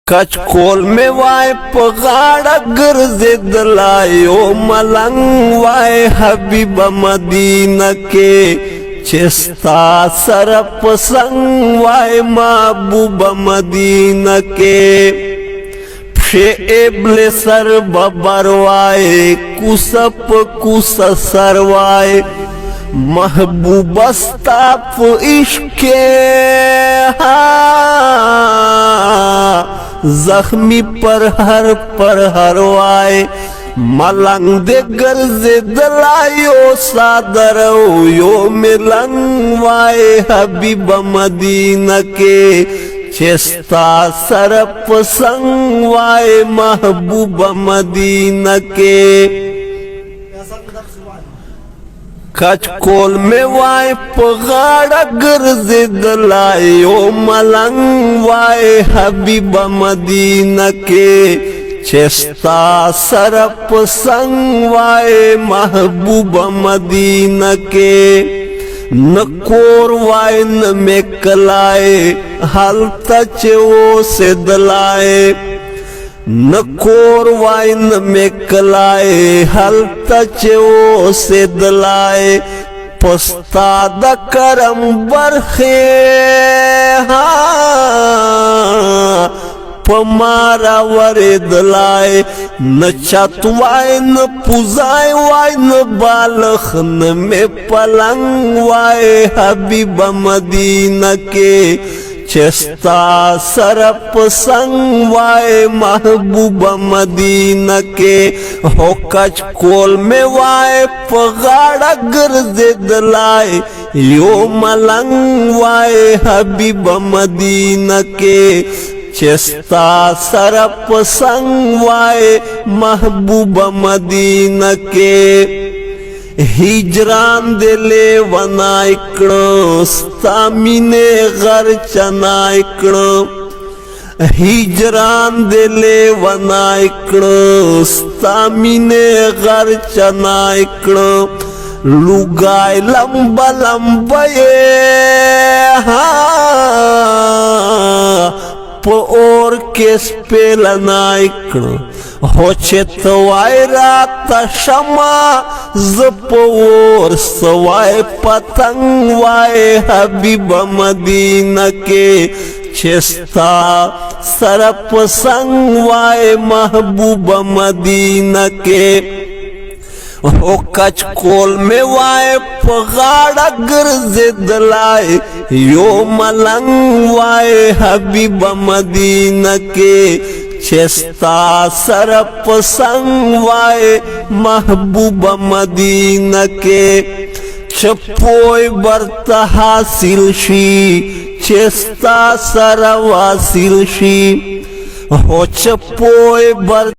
कचकोल में वाय पगाड़ गर्जेदलायो मलंग वाय हबीब मदीना के चेस्ता सरप संग वाय महबूब मदीना के फेबले सर बबरवाए कुसप कुस सरवाए महबूबस्ताप इश्के जख्मी पर हरवाए मलंग दे गर्जे दलायो सादर यो मिलंग वाए हबीब मदीना के चेस्ता सरप संग वाए महबूब मदीना के कचकोल में वाय पगाड़ गर्जे दलायो मलंग वाय हबीब मदीना के चेस्ता सरप संग वाय महबूब मदीना के न कोर वाय न में कलाए हल तच वो से दलाए न कोर वाइन में कलाए हल तचो से दलाए पस्ताद करम बरखे पमारा वरे दलाए न चतवाए न पुजाए वाय न बालख न में पलंग वाए हबीब मदीना के चेस्ता सरप संग वाय महबूब मदीना के हो कचकोल में वाय पगाड़ गर्जे दलाए यो मलंग वाय हबीब मदीना के चेस्ता सरप संग वाय महबूब मदीना के हिजरान दिले वनाइकड़ो स्तामिने घर चनाइकड़ो हिजरान दिले वनाइकड़ो स्तामिने घर चनाइकड़ो लुगाई लंबा लंबे और केस पे लनाइकड़ो होचे तवाय रात शमा जपोर सवाय पतंग वाय हबीब मदीना के चेस्ता सरप संग वाय महबूब मदीना के हो कचकोल में वाय पगाड़ गर्जे दलाए यो मलंग वाय हबीब मदीना के चेस्ता सरप संग वाय महबूब मदीना के चपोय बर्त हासिल शी चेस्ता सरवासिल शी हो चपोय बर्त